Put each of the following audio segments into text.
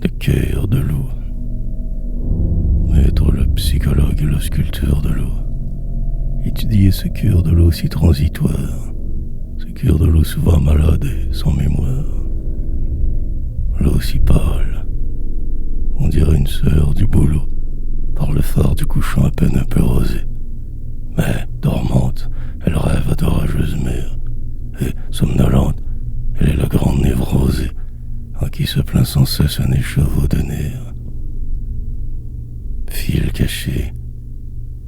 le cœur de l'eau. Être le psychologue et le sculpteur de l'eau. Étudier ce cœur de l'eau si transitoire, ce cœur de l'eau souvent malade et sans mémoire. L'eau si pâle, on dirait une sœur du boulot, par le phare du couchant à peine un peu rosé. Mais, dormante, elle rêve à d'orageuses mers, et, somnolente, elle est la grande névrosée, en qui se plaint sans cesse un écheveau de nerfs. Fil caché,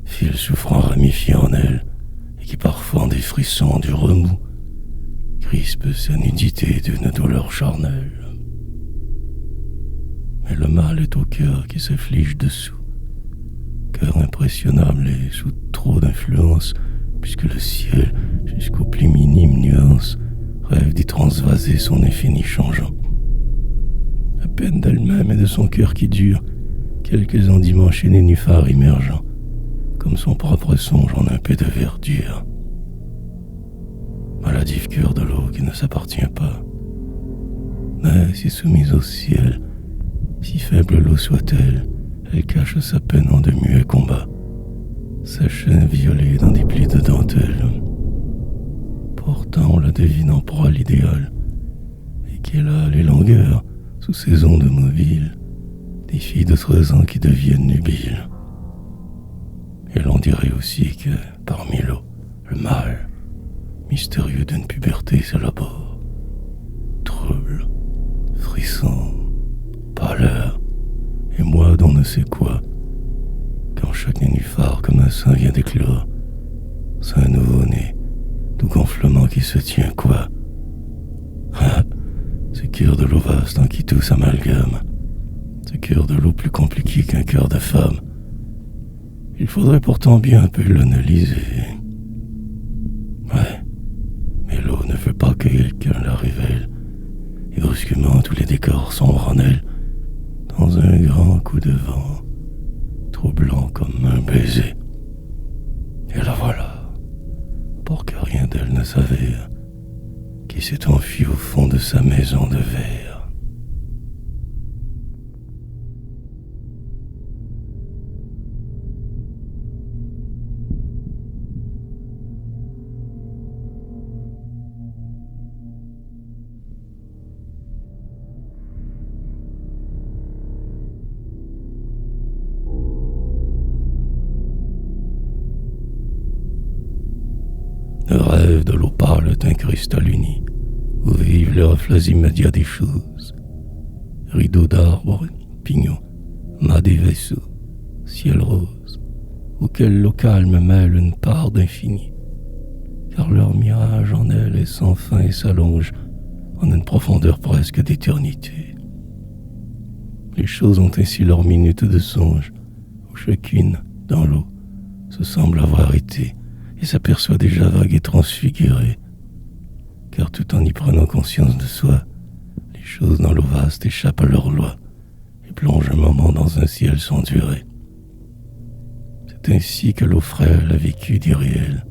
fil souffrant ramifié en elle, et qui parfois en des frissons du remous, crispe sa nudité d'une douleur charnelle. Mais le mal est au cœur qui s'afflige dessous, cœur impressionnable et sous trop d'influence, puisque le ciel, jusqu'aux plus minimes nuances, rêve d'y transvaser son infini changeant. À peine d'elle-même et de son cœur qui dure, quelques endimanches et nénuphars émergeant, comme son propre songe en un peu de verdure. Maladif cœur de l'eau qui ne s'appartient pas, mais si soumise au ciel, si faible l'eau soit-elle, elle cache sa peine en de muets combats, sa chaîne violée dans des plis de dentelle. Pourtant on la devine en proie à l'idéal, et qu'elle a les longueurs, sous ses ondes mobiles, des filles de 13 ans qui deviennent nubiles. Et l'on dirait aussi que, parmi l'eau, le mal, mystérieux d'une puberté s'élabore. Trouble, frisson, pâleur, et moi d'on ne sait quoi, quand chaque nénuphar comme un sein vient d'éclore, c'est un nouveau-né, tout gonflement qui se tient quoi. Ah, ce cœur de l'eau vaste en qui tout s'amalgame, ce cœur de l'eau plus compliqué qu'un cœur de femme. Il faudrait pourtant bien un peu l'analyser. Ouais, mais l'eau ne veut pas que quelqu'un la révèle, et brusquement tous les décors sombrent en elle, dans un grand coup de vent, troublant comme un baiser. Et la voilà, pour que rien d'elle ne s'avère, qui s'est enfuie au fond de sa maison de verre. Le rêve de l'eau pâle est un cristal uni, où vivent les reflets immédiats des choses. Rideaux d'arbres, pignons, mâts des vaisseaux, ciel rose, auquel l'eau calme mêle une part d'infini, car leur mirage en elle est sans fin et s'allonge en une profondeur presque d'éternité. Les choses ont ainsi leur minute de songe, où chacune, dans l'eau, se semble avoir été et s'aperçoit déjà vague et transfigurée, car tout en y prenant conscience de soi, les choses dans l'eau vaste échappent à leur loi et plongent un moment dans un ciel sans durée. C'est ainsi que l'eau frêle a vécu d'irréel.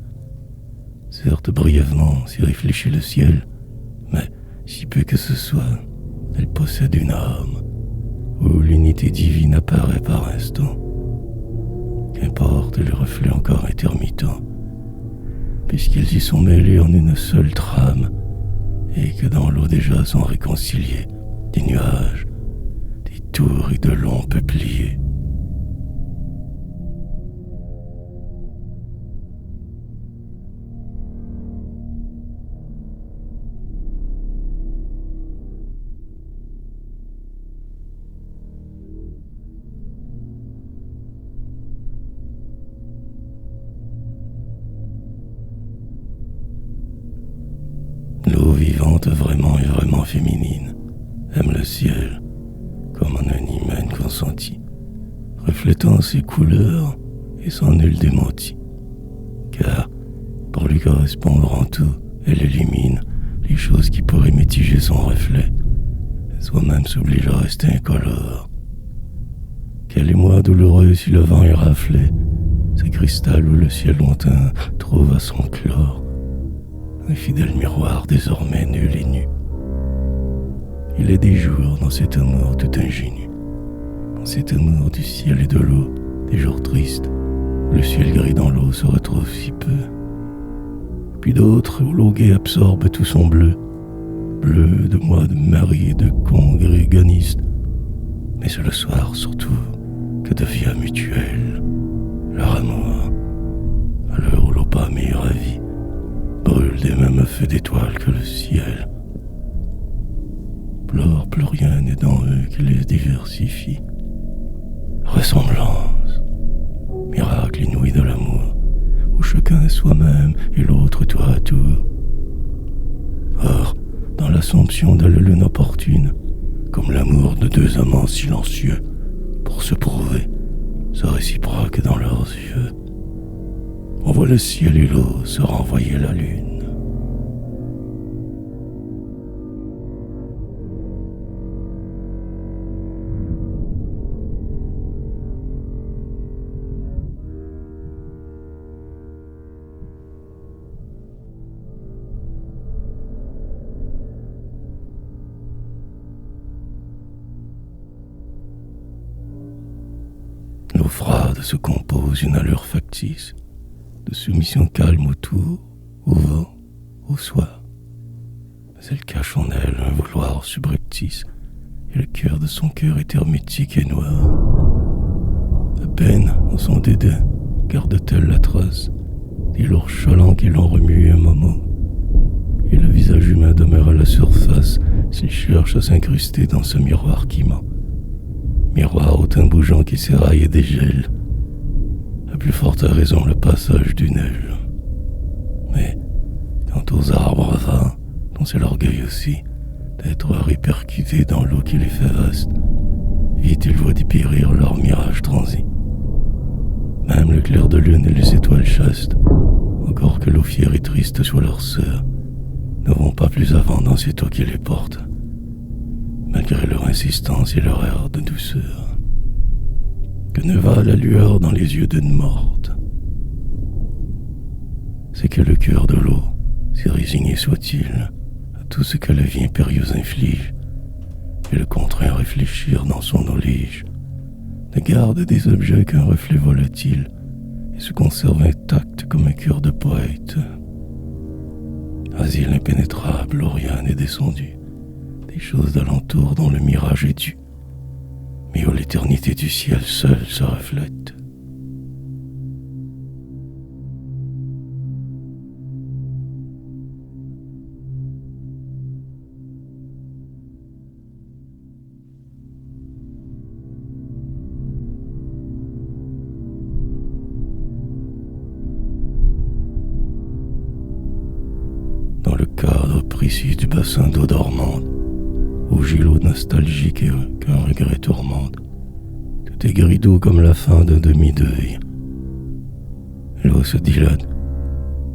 Certes brièvement s'y réfléchit le ciel, mais si peu que ce soit, elle possède une âme, où l'unité divine apparaît par instant. Qu'importe les reflets encore intermittents, puisqu'ils y sont mêlés en une seule trame, et que dans l'eau déjà sont réconciliés des nuages, des tours et de longs peupliers. L'eau vivante vraiment et vraiment féminine aime le ciel comme en un hymen consenti, reflétant ses couleurs et sans nul démenti, car pour lui correspondre en tout, elle élimine les choses qui pourraient mitiger son reflet, et soi-même s'oblige à rester incolore. Quel émoi douloureux si le vent est raflé, ce cristal où le ciel lointain trouve à son chlore un fidèle miroir désormais nul et nu. Il est des jours dans cet amour tout ingénu, dans cet amour du ciel et de l'eau, des jours tristes, où le ciel gris dans l'eau se retrouve si peu. Puis d'autres où l'eau gaie absorbe tout son bleu, bleu de moi, de mari et de congrégioniste. Mais c'est le soir surtout que devient mutuel leur amour, à l'heure où l'opale ravie brûle des mêmes feux d'étoiles que le ciel. Plus rien n'est dans eux qui les diversifie. Ressemblance, miracle inouï de l'amour, où chacun est soi-même et l'autre tour à tour. Or, dans l'assomption de la lune opportune, comme l'amour de deux amants silencieux, pour se prouver, se réciproque dans leurs yeux, on voit le ciel et l'eau se renvoyer la lune. L'eau froide se compose une allure factice, de soumission calme autour, au vent, au soir. Mais elle cache en elle un vouloir subreptice, et le cœur de son cœur est hermétique et noir. À peine, en son dédain, garde-t-elle la trace des lourds chalands qui l'ont remué un moment, et le visage humain demeure à la surface s'il cherche à s'incruster dans ce miroir qui ment. Miroir au teint bougeant qui s'éraille et dégèle, à plus forte raison le passage du neige. Mais quant aux arbres vains, dont c'est l'orgueil aussi d'être répercutés dans l'eau qui les fait vastes, vite ils voient dépérir leur mirage transi. Même le clair de lune et les étoiles chastes, encore que l'eau fière et triste soit leur sœur, ne vont pas plus avant dans cette eau qui les porte, malgré leur insistance et leur air de douceur. Que ne va la lueur dans les yeux d'une morte? C'est que le cœur de l'eau, si résigné soit-il à tout ce que la vie impérieuse inflige, et le contraint à réfléchir dans son eau lige, ne garde des objets qu'un reflet volatile et se conserve intact comme un cœur de poète. Asile impénétrable, l'Oriane est descendu, des choses d'alentour dont le mirage est dû, mais où l'éternité du ciel seule se reflète. Dans le cadre précis du bassin d'eau dormante, où gît l'eau nostalgique et qu'un regret tourmente, tout est gris doux comme la fin d'un demi-deuil. L'eau se dilate,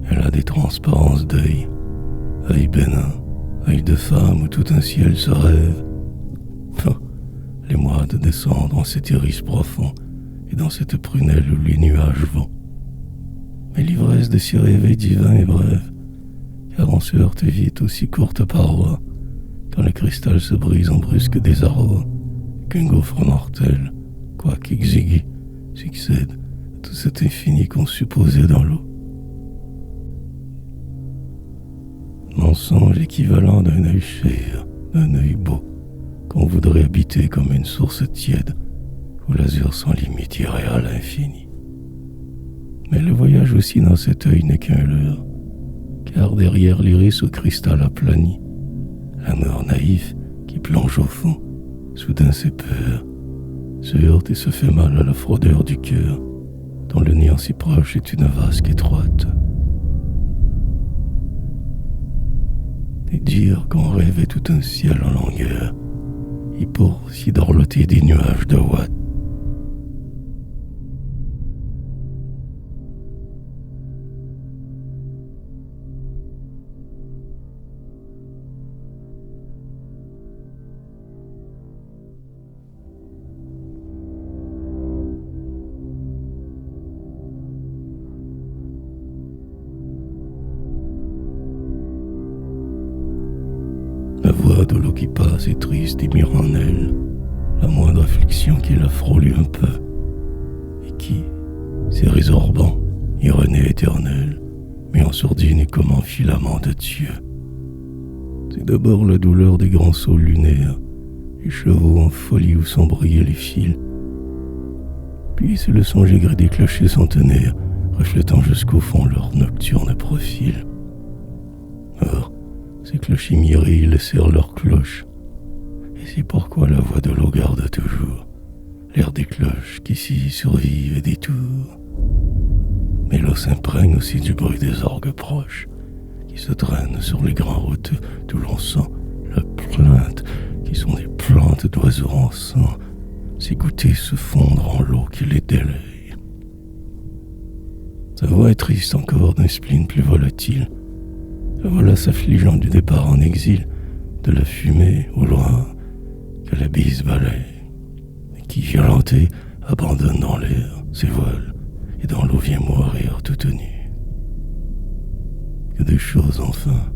elle a des transparences d'œil, œil bénin, œil de femme où tout un ciel se rêve. Les mois de descendre en cet iris profond et dans cette prunelle où les nuages vont. Mais l'ivresse de ces réveils divins est brève, car on se heurte vite aux si courtes parois, quand le cristal se brise en brusque désarroi, qu'un gouffre mortel, quoique exigu, succède à tout cet infini qu'on supposait dans l'eau. Mensonge équivalent d'un œil cher, d'un œil beau, qu'on voudrait habiter comme une source tiède, où l'azur sans limite irait à l'infini. Mais le voyage aussi dans cet œil n'est qu'un leurre, car derrière l'iris au cristal aplani, l'amour naïf qui plonge au fond, soudain ses peurs, se heurte et se fait mal à la froideur du cœur, dont le néant si proche est une vasque étroite. Et dire qu'on rêvait tout un ciel en longueur, et pour s'y dorloter des nuages de ouate. Ma voix voix de l'eau qui passe est triste et mire en elle la moindre affliction qui la frôle un peu, et qui, s'est résorbant, ironie éternelle, mais en sourdine et comme en filament de Dieu. C'est d'abord la douleur des grands sauts lunaires, les chevaux en folie où sont brillés les fils. Puis c'est le songe aigri des clochers centenaires, reflétant jusqu'au fond leur nocturne profil. Or, ces clochers mirés laissèrent leurs cloches, et c'est pourquoi la voix de l'eau garde toujours l'air des cloches qui s'y survivent et détourent. Mais l'eau s'imprègne aussi du bruit des orgues proches, qui se traînent sur les grands routes d'où l'on sent la plainte, qui sont des plantes d'oiseaux en sang, s'égoutter se fondre en l'eau qui les délaye. Sa voix est triste encore d'un spleen plus volatile. La voilà s'affligeant du départ en exil, de la fumée au loin que la bise balaye, et qui, violentée, abandonne dans l'air ses voiles, et dans l'eau vient mourir toute nue. Que de choses enfin,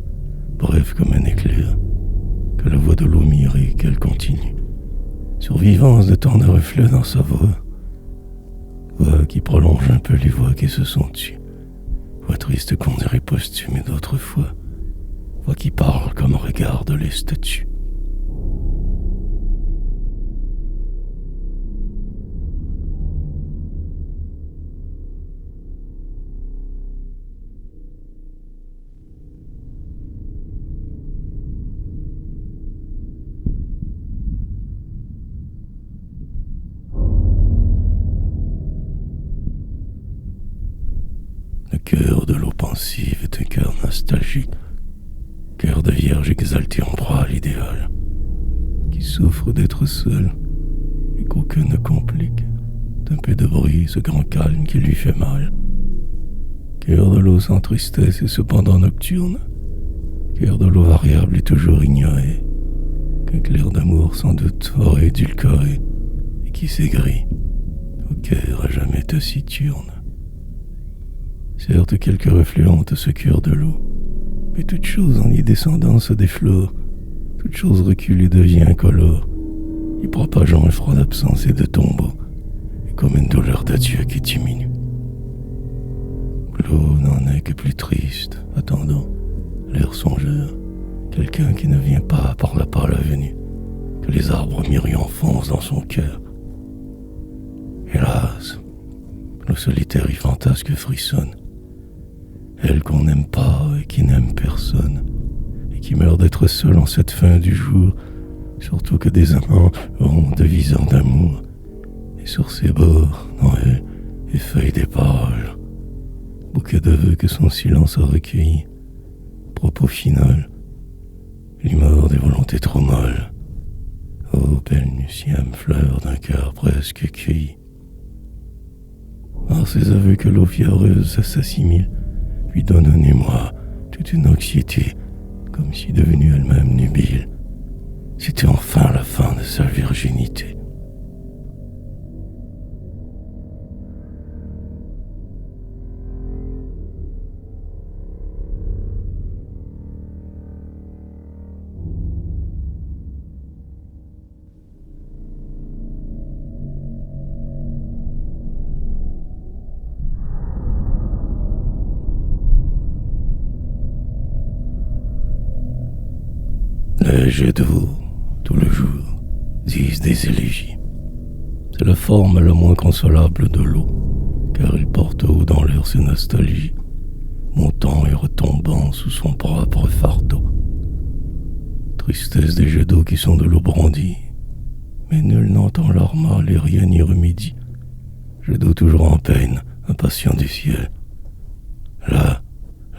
bref comme un éclair, que la voix de l'eau mirée qu'elle continue, survivance de tant de reflets dans sa voix qui prolonge un peu les voix qui se sont tues, voix triste qu'on dirait posthume et d'autrefois, voix qui parle comme regarde les statues. Le cœur de l'eau pensive est un cœur nostalgique, cœur de vierge exaltée en proie à l'idéal, qui souffre d'être seul et qu'aucun ne complique d'un peu de bruit ce grand calme qui lui fait mal. Cœur de l'eau sans tristesse et cependant nocturne, cœur de l'eau variable et toujours ignoré, qu'un clair d'amour sans doute aurait édulcoré et qui s'aigrit au cœur à jamais taciturne. Certes, quelques reflets hantent ce cœur de l'eau, mais toute chose en y descendant se déflore, toute chose reculée devient incolore, y propageant un froid d'absence et de tombeau, et comme une douleur d'adieu qui diminue. L'eau n'en est que plus triste, attendant, l'air songeur, quelqu'un qui ne vient pas par la pâle venue, que les arbres myriades enfoncent dans son cœur. Hélas, le solitaire y fantasque frissonne, elle qu'on n'aime pas et qui n'aime personne, et qui meurt d'être seule en cette fin du jour, surtout que des amants auront devisant d'amour, et sur ses bords, dans elle, effeuillent des paroles, bouquet de vœux que son silence a recueillis, propos final, l'humeur des volontés trop molles, ô belle nucième fleur d'un cœur presque cueilli. Par ces aveux que l'eau fiévreuse s'assimile, lui donne un émoi, toute une anxiété, comme si devenue elle-même nubile. C'était enfin la fin de sa virginité. Les jets d'eau, tout le jour, disent des élégies. C'est la forme la moins consolable de l'eau, car il porte haut dans l'air ses nostalgies, montant et retombant sous son propre fardeau. Tristesse des jets d'eau qui sont de l'eau brandie, mais nul n'entend leur mal et rien n'y remédie. Jets d'eau toujours en peine, impatient du ciel. Là,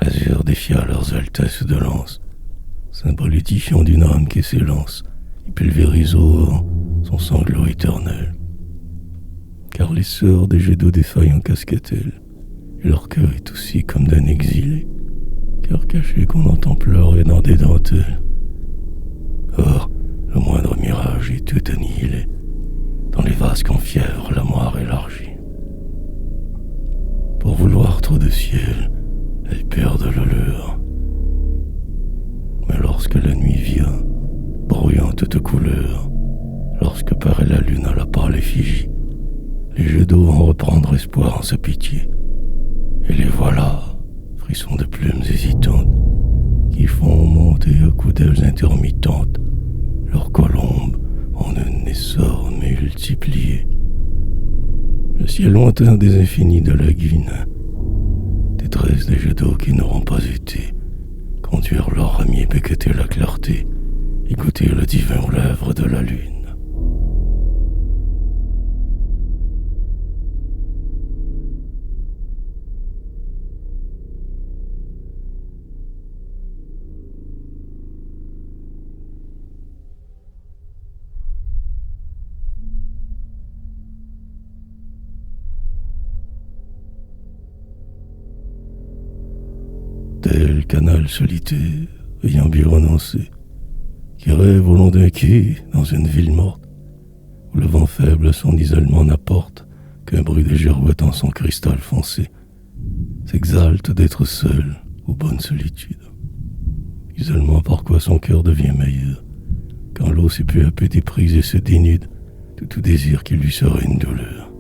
l'azur défia leurs altesses de lance, symbole édifiant d'une âme qui s'élance et pulvérise au vent son sanglot éternel. Car les sœurs des jets d'eau défaillent en cascatelle, et leur cœur est aussi comme d'un exilé, cœur caché qu'on entend pleurer dans des dentelles. Or, le moindre mirage est tout annihilé, dans les vases qu'en fièvre la moire élargit. Pour vouloir trop de ciel, elles perdent l'allure. Mais lorsque la nuit vient, brouillantes de couleurs, lorsque paraît la lune à la pâle effigie. Les jets d'eau vont reprendre espoir en sa pitié. Et les voilà, frissons de plumes hésitantes, qui font monter à coups d'ailes intermittentes leurs colombes en un essor multiplié. Le ciel lointain des infinis de la Guinée, détresse des jets d'eau qui n'auront pas été, conduire leur ramier becqueter la clarté, écouter le divin aux lèvres de la lune. Tel canal solitaire, ayant bien renoncé, qui rêve au long d'un quai dans une ville morte, où le vent faible à son isolement n'apporte qu'un bruit de girouette en son cristal foncé, s'exalte d'être seul aux bonnes solitudes. Isolement par quoi son cœur devient meilleur, quand l'eau s'est peu à peu déprise et se dénude de tout désir qui lui serait une douleur.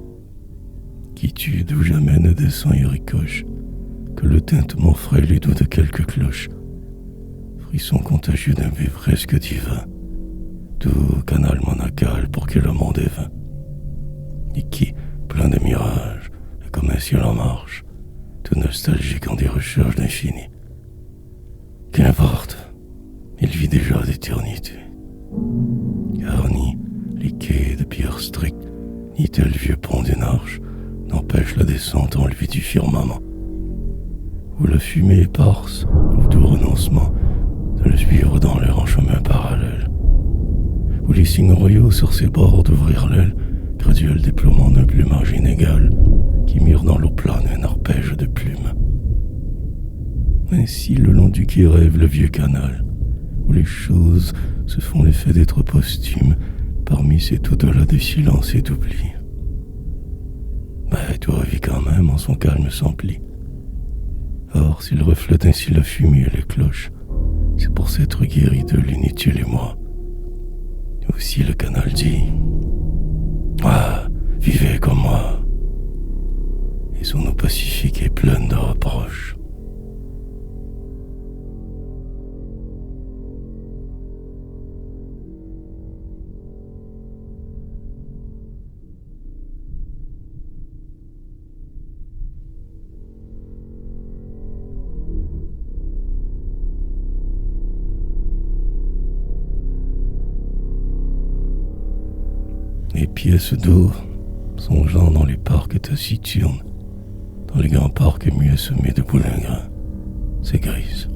Quiétude où jamais ne descend et ricoche que le tintement frêle et doux de quelques cloches, frisson contagieux d'un but presque divin, doux canal monacal pour qui le monde est vain, et qui, plein de mirages, est comme un ciel en marche, tout nostalgique en des recherches d'infini. Qu'importe, il vit déjà d'éternité, car ni les quais de pierre stricte, ni tel vieux pont d'une arche n'empêche la descente en lui du firmament, où la fumée éparse, au doux renoncement de le suivre dans l'air en chemin parallèle, où les signes royaux sur ses bords d'ouvrir l'aile, graduel déploiement d'un plumage inégal, qui mire dans l'eau plane un arpège de plumes. Ainsi le long du quai rêve le vieux canal, où les choses se font l'effet d'être posthumes parmi ces tout-delà de silence et d'oubli. Mais tout revit quand même en son calme sans pli. Or, s'il reflète ainsi la fumée et les cloches, c'est pour s'être guéri de l'inutile émoi. Aussi le canal dit « Ah, vivez comme moi !» et son eau pacifique est pleine de reproches. Les pièces d'eau, songeant dans les parcs taciturnes, dans les grands parcs muets semés de boulingrins, s'aigrisent,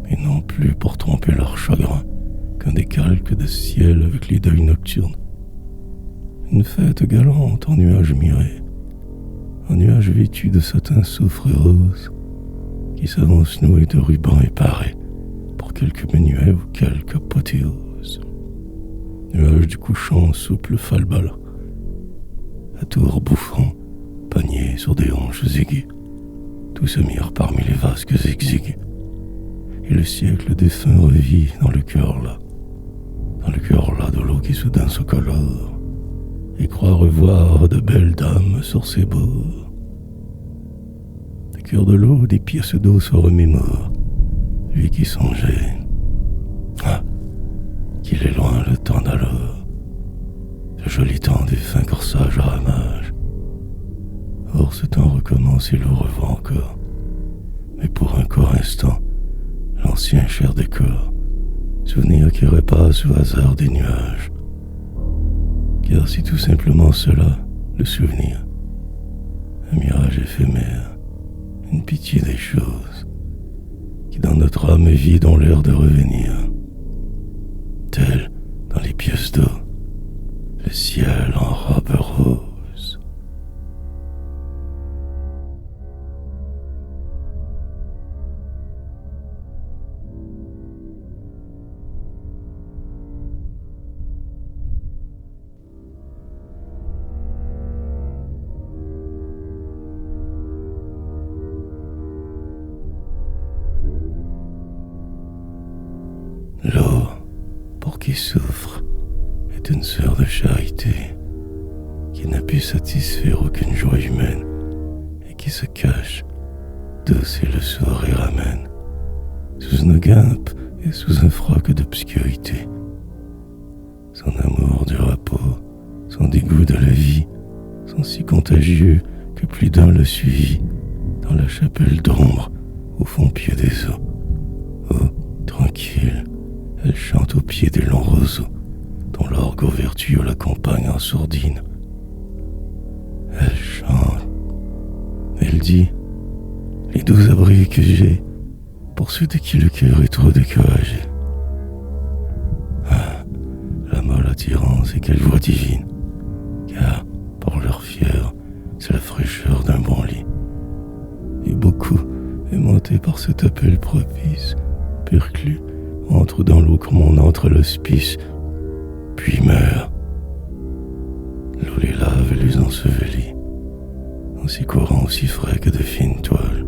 et non plus pour tromper leur chagrin qu'un décalque de ciel avec les deuils nocturnes. Une fête galante en nuages mirés, en nuages vêtus de satin soufre et rose, qui s'avance noué de rubans et parés pour quelque menuet ou quelque apothéose. Nuages du couchant souple falbala, à tour bouffant, panier sur des hanches aiguës, tout se mire parmi les vasques exiguës. Et le siècle défunt revit dans le cœur là de l'eau qui soudain se colore, et croit revoir de belles dames sur ses bords. Du cœur de l'eau, des pièces d'eau se remémore, lui qui songeait. Ah, qu'il est loin le temps d'alors, ce joli temps des fins corsages à ramage. Or ce temps recommence et le revoit encore, mais pour un court instant, l'ancien cher décor, souvenir qui repasse au hasard des nuages. Car c'est tout simplement cela, le souvenir, un mirage éphémère, une pitié des choses, qui dans notre âme vide ont l'air de revenir. Tel, dans les pièces d'eau, le ciel en robe rose. qui souffre est une sœur de charité qui n'a pu satisfaire aucune joie humaine et qui se cache d'où c'est le soir et ramène, sous une guimpe et sous un froc d'obscurité. Son amour du repos, son dégoût de la vie sont si contagieux que plus d'un le suivit dans la chapelle d'ombre au fond pied des eaux. Oh, tranquille, elle chante au pied des longs roseaux dont l'orgue vertueux l'accompagne en sourdine. Elle chante, elle dit les doux abris que j'ai pour ceux de qui le cœur est trop découragé. Ah, la molle attirance et quelle voix divine, car, pour leur fière, c'est la fraîcheur d'un bon lit. Et beaucoup, aimantés par cet appel propice, perclus, entrent dans l'eau comme on entre à l'hospice, puis meurent. L'eau les lave et les ensevelit, aussi courant, aussi frais que de fines toiles.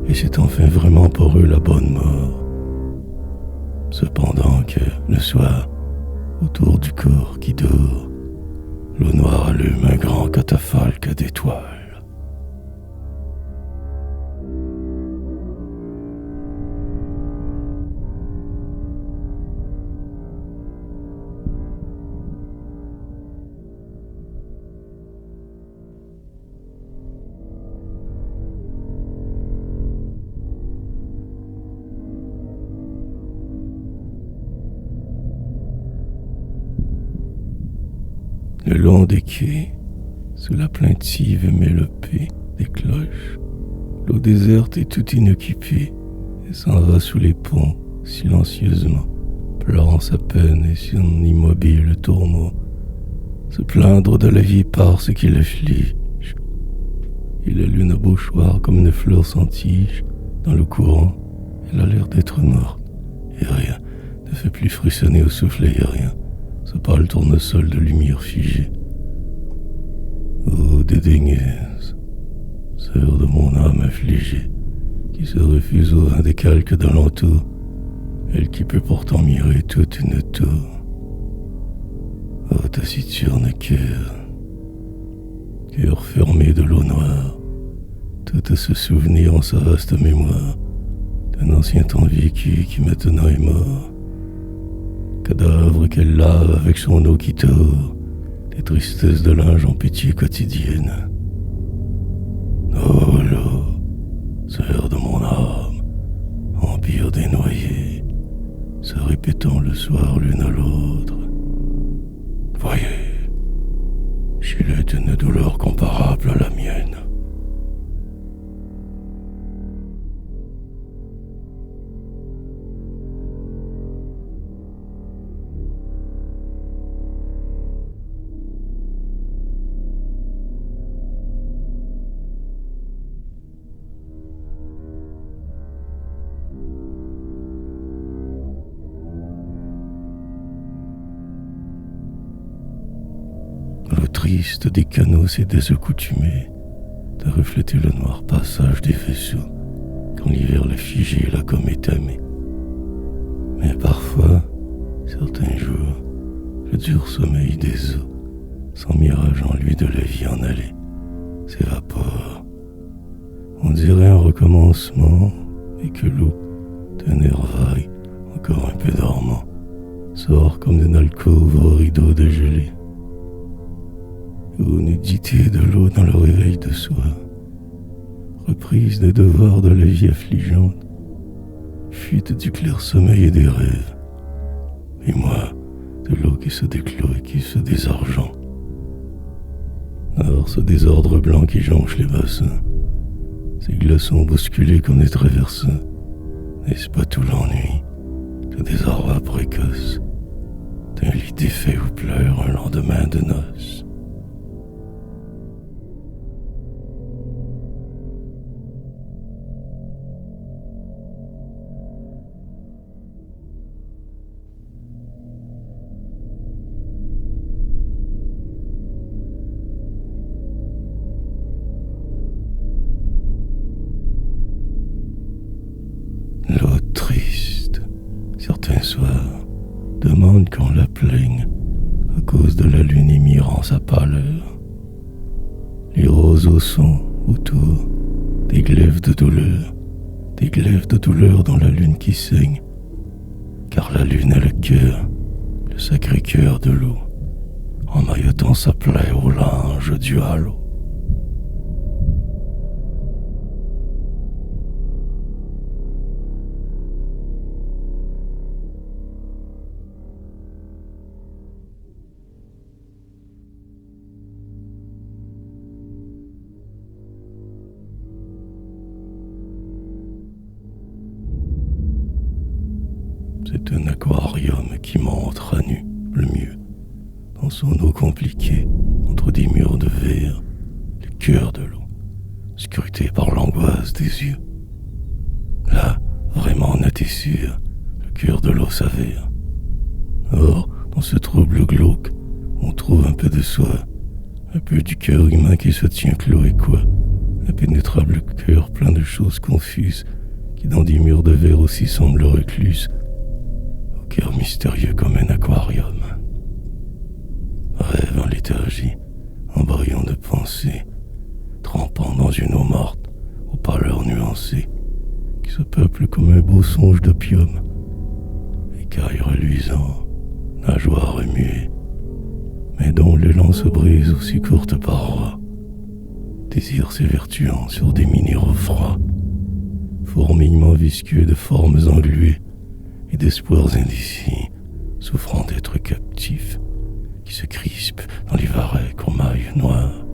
Et c'est enfin vraiment pour eux la bonne mort. Cependant que, le soir, autour du corps qui dort, l'eau noire allume un grand catafalque d'étoiles. Le long des quais, sous la plaintive mélopée des cloches, l'eau déserte et tout inoccupée, et s'en va sous les ponts, silencieusement, pleurant sa peine et son immobile tourment, se plaindre de la vie par ce qui l'afflige. Et la lune a beau choir comme une fleur sans tige, dans le courant, elle a l'air d'être morte, et rien ne fait plus frissonner au souffle aérien ce pâle tournesol de lumière figée. Ô dédaigneuse, sœur de mon âme affligée, qui se refuse au vin des calques d'alentour, elle qui peut pourtant mirer toute une tour. Ô taciturne cœur fermé de l'eau noire, tout à se souvenir en sa vaste mémoire d'un ancien temps vécu qui maintenant est mort. Cadavre qu'elle lave avec son eau qui tord des tristesses de linge en pitié quotidienne. Oh l'eau, sœur de mon âme, empire des noyés, se répétant le soir l'une à l'autre. Voyez, j'il est une douleur comparable à la mienne. L'eau triste des canaux s'est désaccoutumée de refléter le noir passage des vaisseaux quand l'hiver l'a figé et l'a comme étamé. Mais parfois, certains jours, le dur sommeil des eaux, sans mirage en lui de la vie en allée, s'évapore. On dirait un recommencement et que l'eau, d'un air vague, encore un peu dormant, sort comme d'une alcôve au rideau de gelée. Ô nudité de l'eau dans le réveil de soi, reprise des devoirs de la vie affligeante, fuite du clair sommeil et des rêves, et moi, de l'eau qui se déclôt et qui se désargent. Or, ce désordre blanc qui jonche les bassins, ces glaçons bousculés comme des traversins, n'est-ce pas tout l'ennui, le désarroi précoce, d'un lit défait où pleure un lendemain de noces? L'eau triste, certains soirs, demande qu'on la plaigne à cause de la lune émirant sa pâleur. Les roseaux sont autour des glaives de douleur dans la lune qui saigne, car la lune est le cœur, le sacré cœur de l'eau, emmaillotant sa plaie au linge du halo. C'est un aquarium qui montre à nu le mieux, dans son eau compliquée, entre des murs de verre, le cœur de l'eau, scruté par l'angoisse des yeux. Là, vraiment, on était sûr, le cœur de l'eau s'avère. Or, dans ce trouble glauque, on trouve un peu de soi, un peu du cœur humain qui se tient clos et quoi, impénétrable cœur plein de choses confuses, qui dans des murs de verre aussi semblent recluses, cœur mystérieux comme un aquarium. Rêve en léthargie, embrayant de pensée, trempant dans une eau morte, aux pâleurs nuancées, qui se peuple comme un beau songe d'opium, écailles reluisants, nageoires remuées, mais dont l'élan se brise aux si courtes parois, désir s'évertuant sur des minéraux froids, fourmillement visqueux de formes engluées, et d'espoirs indécis, souffrant d'être captifs, qui se crispent dans les varechs aux mailles noires.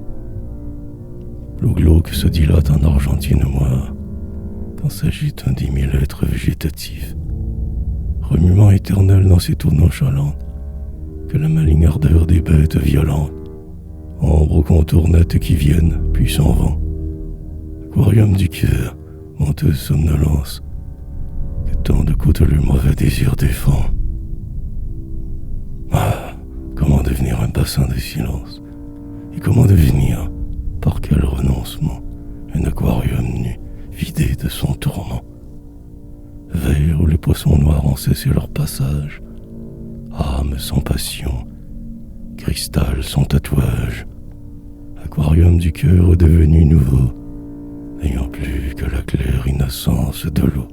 L'eau glauque se dilate en argentine moire, quand s'agite un des mille êtres végétatifs, remuement éternel dans cette eau nonchalante, que la maligne ardeur des bêtes violentes, ombre aux contours nets qui viennent, puis s'en vont. Aquarium du cœur, menteuse somnolence, que tant de côtes le mauvais désir défend. Ah, comment devenir un bassin de silence? Et comment devenir, par quel renoncement, un aquarium nu, vidé de son tourment? Vers où les poissons noirs ont cessé leur passage, âme sans passion, cristal sans tatouage, aquarium du cœur devenu nouveau, n'ayant plus que la claire innocence de l'eau.